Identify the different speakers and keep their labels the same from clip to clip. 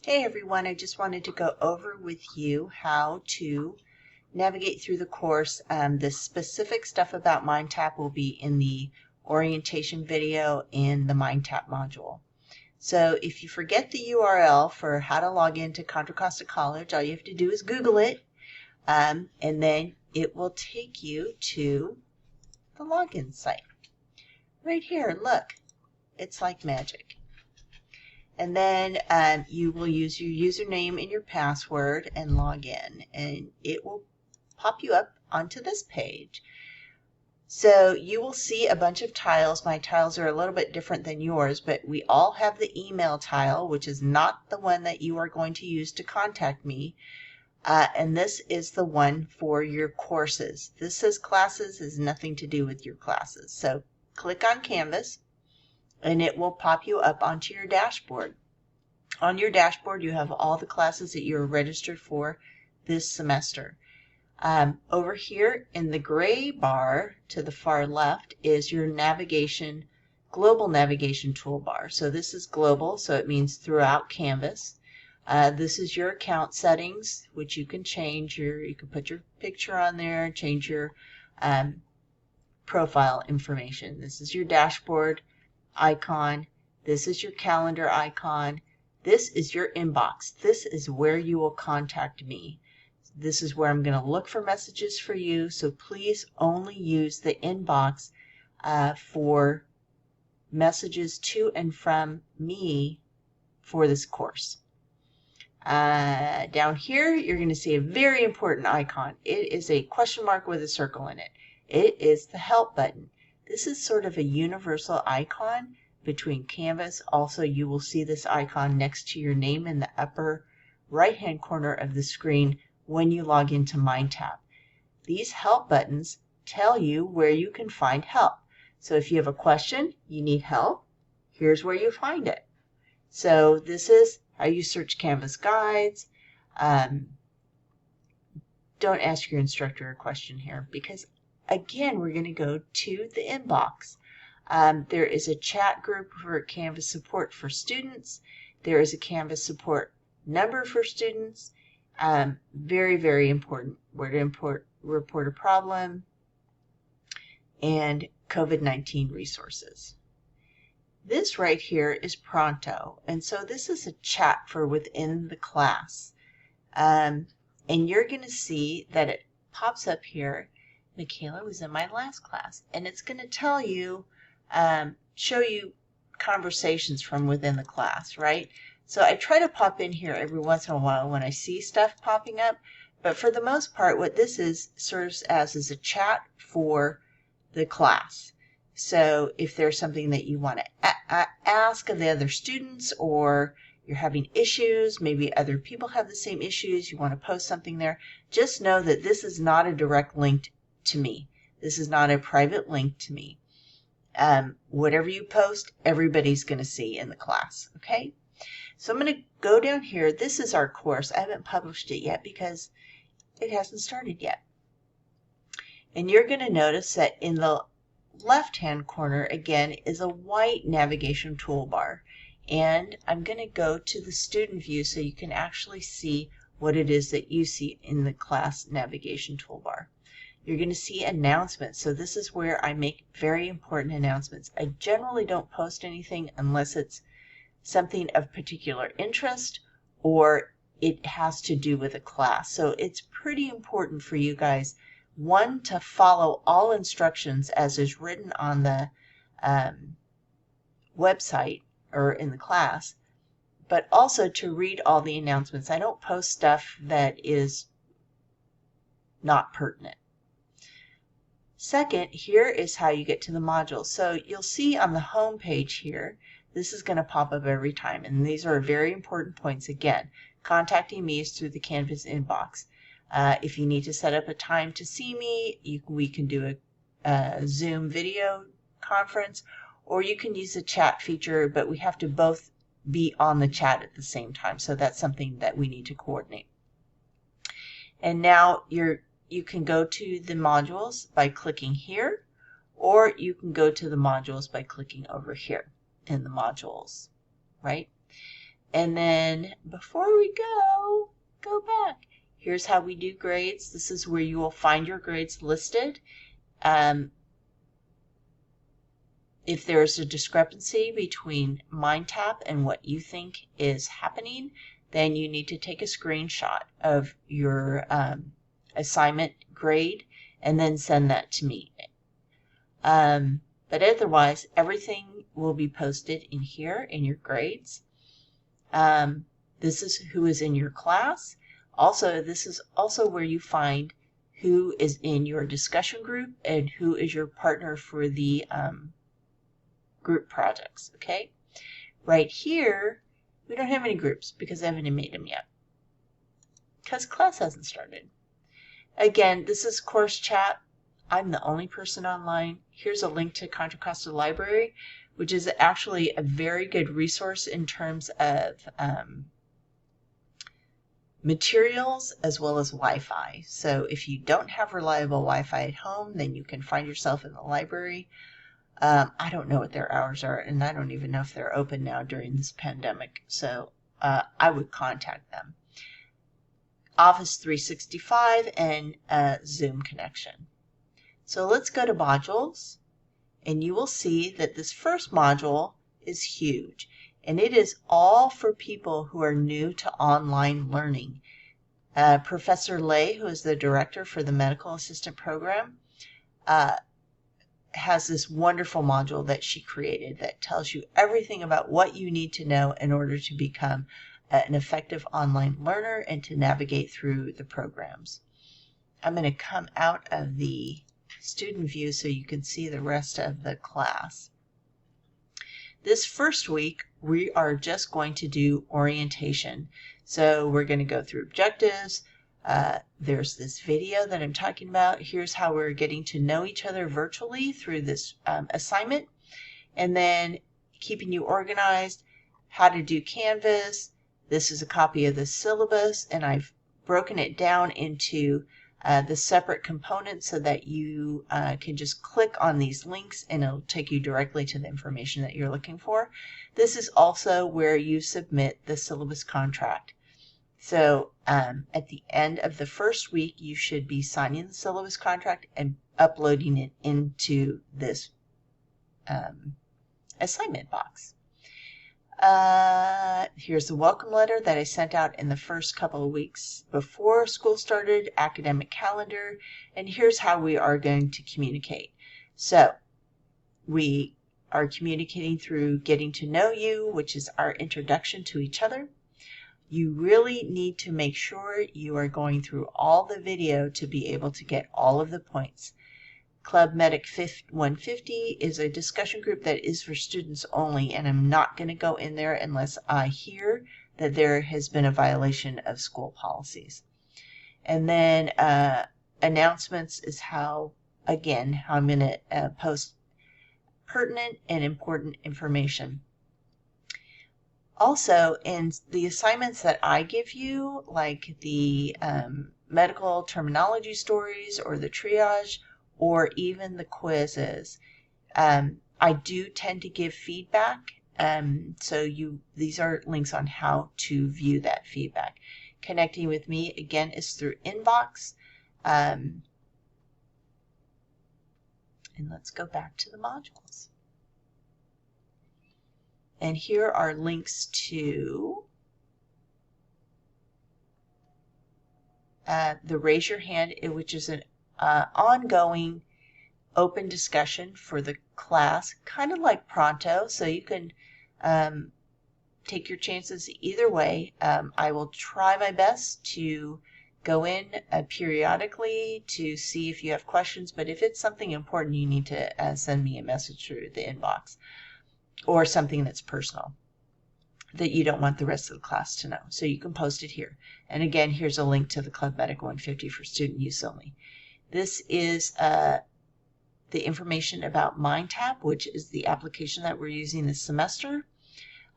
Speaker 1: Hey everyone, I just wanted to go over with you how to navigate through the course. The specific stuff about MindTap will be in the orientation video in the MindTap module. So if you forget the URL for how to log into Contra Costa College, all you have to do is Google it, and then it will take you to the login site. Right here, look, it's like magic. And then you will use your username and your password and log in, and it will pop you up onto this page. So you will see a bunch of tiles. My tiles are a little bit different than yours, but we all have the email tile, which is not the one that you are going to use to contact me. And this is the one for your courses. This says classes, has nothing to do with your classes. So click on Canvas, and it will pop you up onto your dashboard. On your dashboard, you have all the classes that you're registered for this semester. Over here in the gray bar to the far left is your global navigation toolbar. So this is global, so it means throughout Canvas. This is your account settings, which you can change. You can put your picture on there, change your profile information. This is your dashboard icon. This is your calendar icon. This is your inbox. This is where you will contact me. This is where I'm going to look for messages for you, so please only use the inbox for messages to and from me for this course. Down here, you're going to see a very important icon. It is a question mark with a circle in it. It is the help button. This is sort of a universal icon between Canvas. Also, you will see this icon next to your name in the upper right-hand corner of the screen when you log into MindTap. These help buttons tell you where you can find help. So if you have a question, you need help, here's where you find it. So this is how you search Canvas guides. Don't ask your instructor a question here because, again, we're going to go to the inbox. There is a chat group for Canvas support for students. There is a Canvas support number for students. Very, very important. Where to report a problem, and COVID-19 resources. This right here is Pronto, and so this is a chat for within the class. And you're going to see that it pops up here. Michaela was in my last class, and it's going to tell you, show you conversations from within the class, right? So I try to pop in here every once in a while when I see stuff popping up, but for the most part, what this serves as is a chat for the class. So if there's something that you want to ask of the other students, or you're having issues, maybe other people have the same issues, you want to post something there, just know that this is not a direct link to me. This is not a private link to me. Whatever you post, everybody's going to see in the class, okay? So I'm going to go down here. This is our course. I haven't published it yet because it hasn't started yet. And you're going to notice that in the left-hand corner, again, is a white navigation toolbar. And I'm going to go to the student view so you can actually see what it is that you see in the class navigation toolbar. You're going to see announcements. So this is where I make very important announcements. I generally don't post anything unless it's something of particular interest or it has to do with a class. So it's pretty important for you guys, one, to follow all instructions as is written on the website or in the class, but also to read all the announcements. I don't post stuff that is not pertinent. Second, here is how you get to the modules. So you'll see on the home page here, this is going to pop up every time, and these are very important points. Again, contacting me is through the Canvas inbox. If you need to set up a time to see me, we can do a Zoom video conference, or you can use the chat feature, but we have to both be on the chat at the same time, so that's something that we need to coordinate. And now you can go to the modules by clicking here, or you can go to the modules by clicking over here in the modules, right? And then before we go back. Here's how we do grades. This is where you will find your grades listed. If there's a discrepancy between MindTap and what you think is happening, then you need to take a screenshot of your assignment grade and then send that to me. But otherwise, everything will be posted in here in your grades. This is who is in your class. Also, this is also where you find who is in your discussion group and who is your partner for the group projects, okay? Right here, we don't have any groups because I haven't made them yet because class hasn't started. Again, this is course chat. I'm the only person online. Here's a link to Contra Costa Library, which is actually a very good resource in terms of materials as well as Wi-Fi. So if you don't have reliable Wi-Fi at home, then you can find yourself in the library. I don't know what their hours are, and I don't even know if they're open now during this pandemic. So I would contact them. Office 365 and Zoom connection. So let's go to modules, and you will see that this first module is huge, and it is all for people who are new to online learning. Professor Lay, who is the director for the medical assistant program, has this wonderful module that she created that tells you everything about what you need to know in order to become an effective online learner and to navigate through the programs. I'm going to come out of the student view so you can see the rest of the class. This first week, we are just going to do orientation. So we're going to go through objectives. There's this video that I'm talking about. Here's how we're getting to know each other virtually through this assignment. And then keeping you organized, how to do Canvas. This is a copy of the syllabus, and I've broken it down into the separate components so that you can just click on these links and it'll take you directly to the information that you're looking for. This is also where you submit the syllabus contract. So at the end of the first week, you should be signing the syllabus contract and uploading it into this assignment box. Here's the welcome letter that I sent out in the first couple of weeks before school started, academic calendar, and here's how we are going to communicate. So we are communicating through getting to know you, which is our introduction to each other. You really need to make sure you are going through all the video to be able to get all of the points. Club Medic 150 is a discussion group that is for students only, and I'm not going to go in there unless I hear that there has been a violation of school policies. And then announcements is how I'm going to post pertinent and important information. Also, in the assignments that I give you, like the medical terminology stories or the triage or even the quizzes, I do tend to give feedback. So these are links on how to view that feedback. Connecting with me, again, is through inbox. And let's go back to the modules. And here are links to the Raise Your Hand, which is an ongoing open discussion for the class, kind of like Pronto, so you can take your chances either way. I will try my best to go in periodically to see if you have questions, but if it's something important, you need to send me a message through the inbox, or something that's personal that you don't want the rest of the class to know. So you can post it here. And again, here's a link to the Club Medic 150 for student use only. This is the information about MindTap, which is the application that we're using this semester.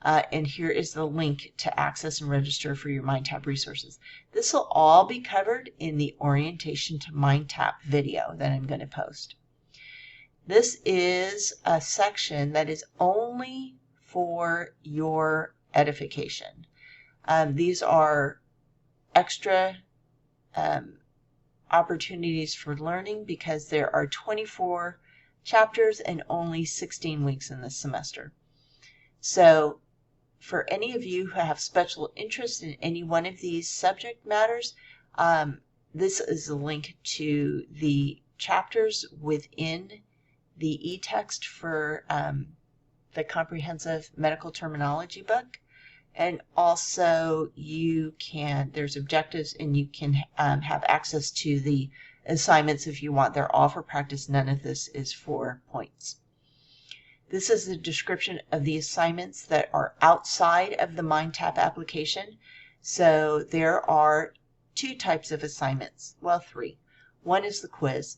Speaker 1: And here is the link to access and register for your MindTap resources. This will all be covered in the Orientation to MindTap video that I'm going to post. This is a section that is only for your edification. These are extra opportunities for learning because there are 24 chapters and only 16 weeks in this semester. So for any of you who have special interest in any one of these subject matters, this is a link to the chapters within the e-text for the Comprehensive Medical Terminology book. And also there's objectives, and you can have access to the assignments if you want. They're all for practice. None of this is for points. This is the description of the assignments that are outside of the MindTap application. So there are 2 types of assignments. Well, 3. One is the quiz.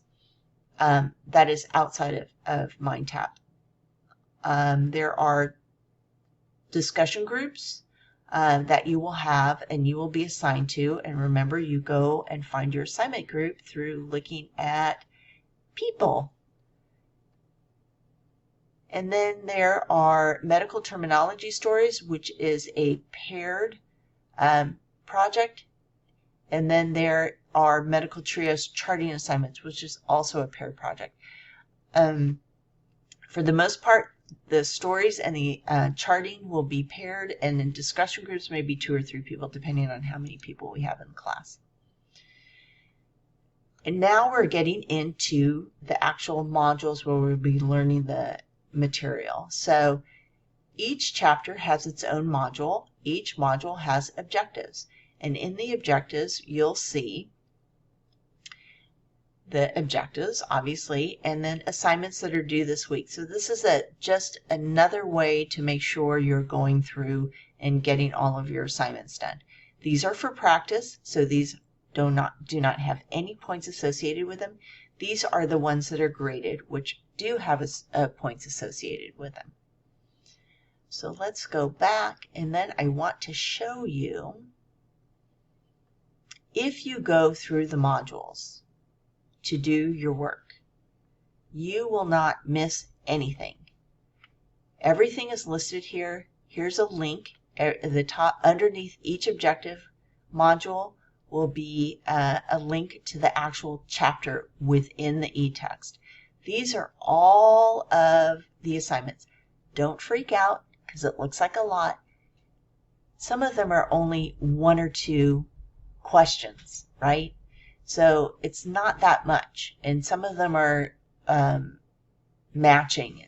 Speaker 1: That is outside of MindTap. There are discussion groups that you will have and you will be assigned to. And remember, you go and find your assignment group through looking at people. And then there are medical terminology stories, which is a paired project. And then there are medical triage charting assignments, which is also a paired project. For the most part, the stories and the charting will be paired, and in discussion groups, maybe 2 or 3 people, depending on how many people we have in the class. And now we're getting into the actual modules where we'll be learning the material. So each chapter has its own module. Each module has objectives. And in the objectives, you'll see the objectives, obviously, and then assignments that are due this week. So this is just another way to make sure you're going through and getting all of your assignments done. These are for practice, so these do not have any points associated with them. These are the ones that are graded, which do have points associated with them. So let's go back, and then I want to show you, if you go through the modules to do your work, you will not miss anything. Everything is listed here. Here's a link at the top. Underneath each objective module will be a link to the actual chapter within the e-text. These are all of the assignments. Don't freak out because it looks like a lot. Some of them are only 1 or 2 questions, right? So it's not that much, and some of them are matching.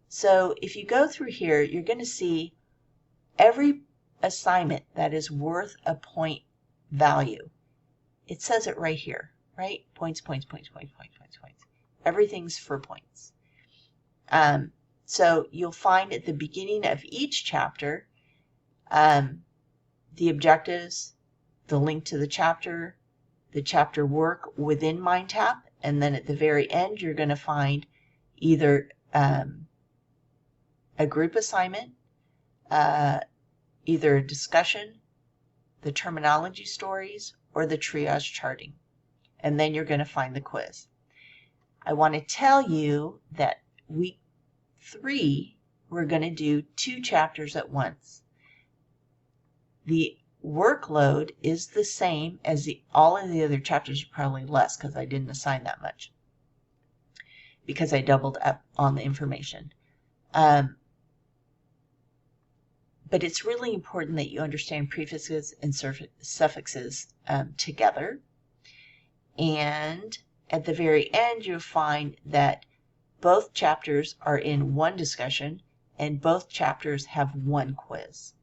Speaker 1: So if you go through here, you're going to see every assignment that is worth a point value. It says it right here, right? Points, points, points, points, points, points, points. Everything's for points. So you'll find at the beginning of each chapter the objectives, the link to the chapter work within MindTap, and then at the very end you're going to find either a group assignment, either a discussion, the terminology stories, or the triage charting. And then you're going to find the quiz. I want to tell you that week 3, we're going to do 2 chapters at once. The workload is the same as all of the other chapters, probably less because I didn't assign that much, because I doubled up on the information. But it's really important that you understand prefixes and suffixes together. And at the very end, you'll find that both chapters are in one discussion and both chapters have one quiz.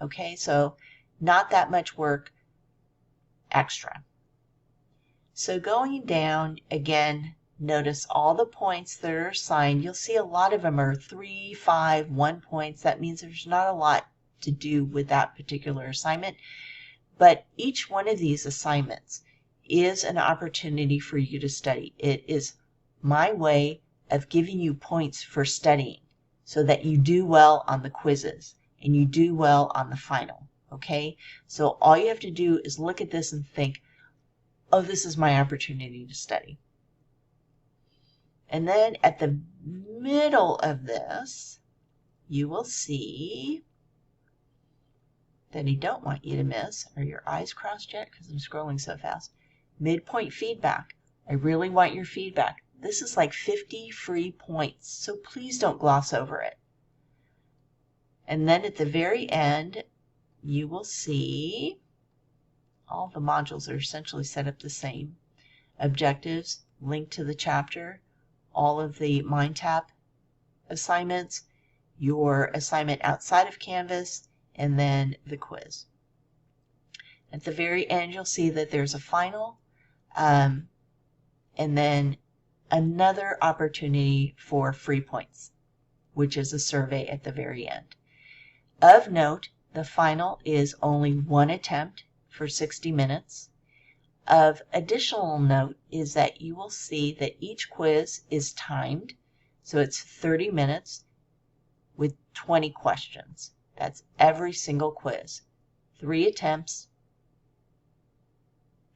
Speaker 1: Okay, so not that much work extra. So going down, again, notice all the points that are assigned. You'll see a lot of them are 3, 5, 1 points. That means there's not a lot to do with that particular assignment. But each one of these assignments is an opportunity for you to study. It is my way of giving you points for studying so that you do well on the quizzes and you do well on the final. Okay? So all you have to do is look at this and think, oh, this is my opportunity to study. And then at the middle of this, you will see that I don't want you to miss. Are your eyes crossed yet? Because I'm scrolling so fast. Midpoint feedback. I really want your feedback. This is like 50 free points, so please don't gloss over it. And then at the very end, you will see all the modules are essentially set up the same. Objectives, link to the chapter, all of the MindTap assignments, your assignment outside of Canvas, and then the quiz. At the very end, you'll see that there's a final, and then another opportunity for free points, which is a survey at the very end. Of note, the final is only one attempt for 60 minutes. Of additional note is that you will see that each quiz is timed, so it's 30 minutes with 20 questions. That's every single quiz. 3 attempts,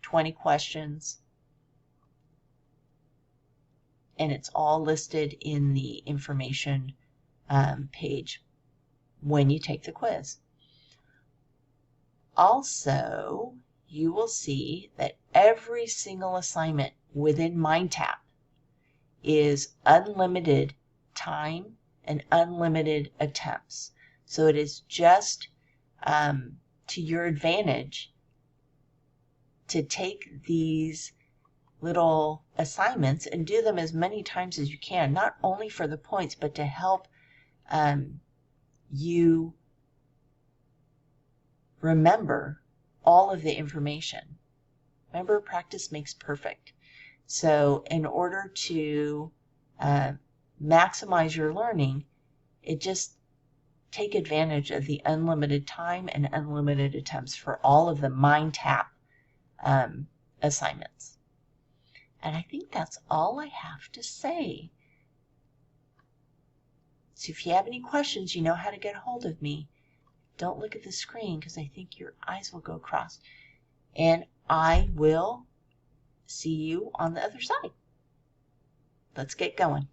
Speaker 1: 20 questions, and it's all listed in the information page when you take the quiz. Also, you will see that every single assignment within MindTap is unlimited time and unlimited attempts. So it is just to your advantage to take these little assignments and do them as many times as you can, not only for the points, but to help you remember all of the information. Remember, practice makes perfect. So in order to maximize your learning, just take advantage of the unlimited time and unlimited attempts for all of the MindTap assignments. And I think that's all I have to say. So if you have any questions, you know how to get a hold of me. Don't look at the screen because I think your eyes will go cross. And I will see you on the other side. Let's get going.